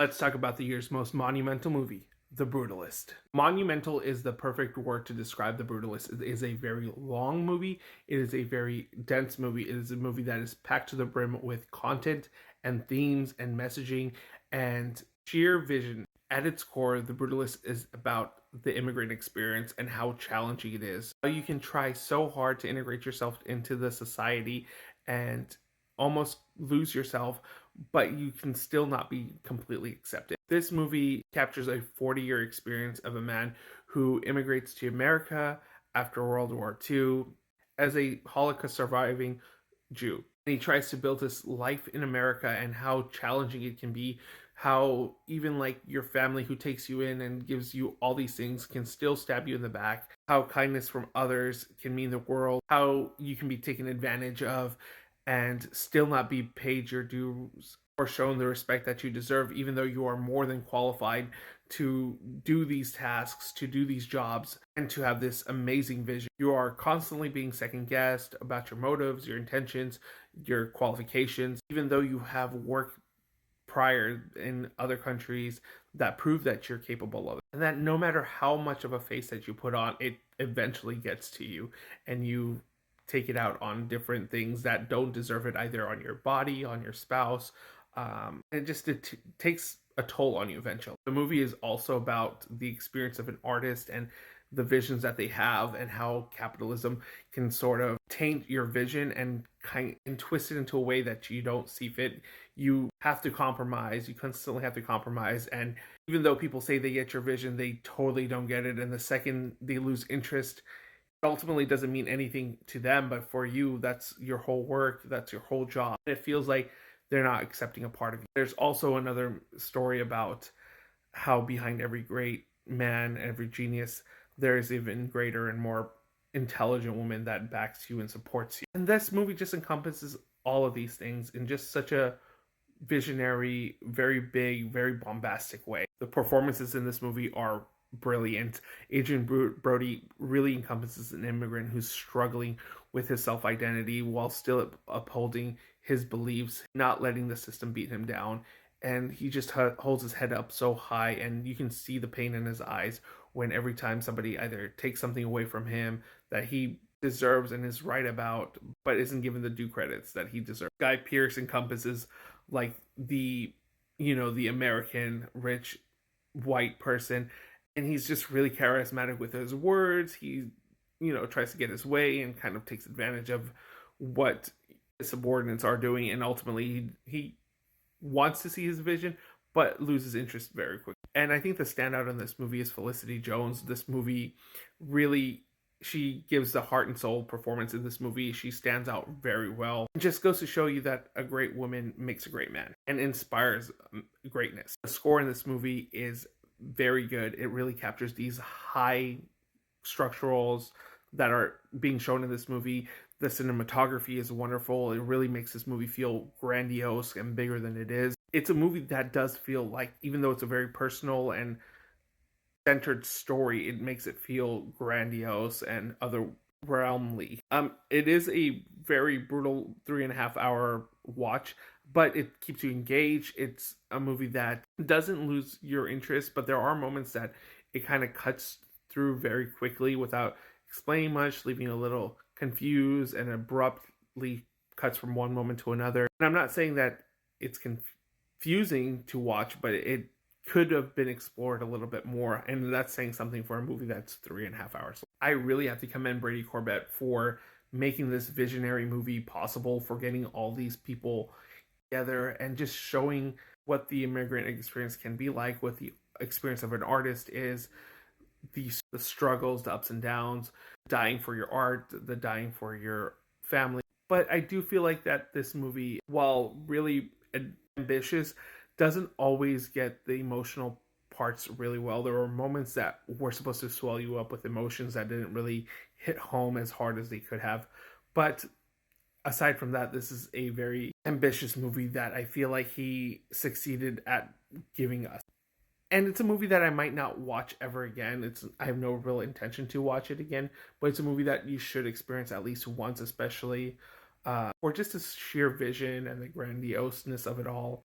Let's talk about the year's most monumental movie, The Brutalist. Monumental is the perfect word to describe The Brutalist. It is a very long movie. It is a very dense movie. It is a movie that is packed to the brim with content and themes and messaging and sheer vision. At its core, The Brutalist is about the immigrant experience and how challenging it is. How you can try so hard to integrate yourself into the society and almost lose yourself, but you can still not be completely accepted. This movie captures a 40-year experience of a man who immigrates to America after World War II as a Holocaust surviving Jew. And he tries to build his life in America and how challenging it can be, how even like your family who takes you in and gives you all these things can still stab you in the back, how kindness from others can mean the world, how you can be taken advantage of and still not be paid your dues or shown the respect that you deserve, even though you are more than qualified to do these tasks, to do these jobs, and to have this amazing vision. You are constantly being second guessed about your motives, your intentions, your qualifications, even though you have work prior in other countries that prove that you're capable of it. And that no matter how much of a face that you put on, it eventually gets to you and you take it out on different things that don't deserve it, either on your body, on your spouse. It takes a toll on you eventually. The movie is also about the experience of an artist and the visions that they have and how capitalism can sort of taint your vision and twist it into a way that you don't see fit. You have to compromise. You constantly have to compromise. And even though people say they get your vision, they totally don't get it. And the second they lose interest, it ultimately doesn't mean anything to them. But for you, that's your whole work. That's your whole job. It feels like they're not accepting a part of you. There's also another story about how behind every great man, every genius, there is even greater and more intelligent woman that backs you and supports you. And this movie just encompasses all of these things in just such a visionary, very big, very bombastic way. The performances in this movie are brilliant. Adrian Brody really encompasses an immigrant who's struggling with his self-identity while still upholding his beliefs, not letting the system beat him down. And he just holds his head up so high, and you can see the pain in his eyes when every time somebody either takes something away from him that he deserves and is right about, but isn't given the due credits that he deserves. Guy Pearce encompasses like the American rich white person, and he's just really charismatic with his words. He tries to get his way and kind of takes advantage of what his subordinates are doing, and ultimately he wants to see his vision but loses interest very quickly. And I think the standout in this movie is Felicity Jones. This movie really, she gives the heart and soul performance in this movie. She stands out very well. It just goes to show you that a great woman makes a great man and inspires greatness. The score in this movie is very good. It really captures these high structurals that are being shown in this movie. The cinematography is wonderful. It really makes this movie feel grandiose and bigger than it is. It's a movie that does feel like, even though it's a very personal and centered story, it makes it feel grandiose and otherwhelmingly. It is a very brutal 3.5 hour watch, but it keeps you engaged. It's a movie that doesn't lose your interest, but there are moments that it kind of cuts through very quickly without explaining much, leaving you a little confused and abruptly cuts from one moment to another. And I'm not saying that it's confusing to watch, but it could have been explored a little bit more, and that's saying something for a movie that's 3.5 hours. I really have to commend Brady Corbett for making this visionary movie possible, for getting all these people together and just showing what the immigrant experience can be like, what the experience of an artist is, the struggles, the ups and downs, dying for your art, the dying for your family. But I do feel like that this movie, while really ambitious, doesn't always get the emotional parts really well. There were moments that were supposed to swell you up with emotions that didn't really hit home as hard as they could have. But aside from that, this is a very ambitious movie that I feel like he succeeded at giving us. And it's a movie that I might not watch ever again. I have no real intention to watch it again, but it's a movie that you should experience at least once, especially for just the sheer vision and the grandioseness of it all.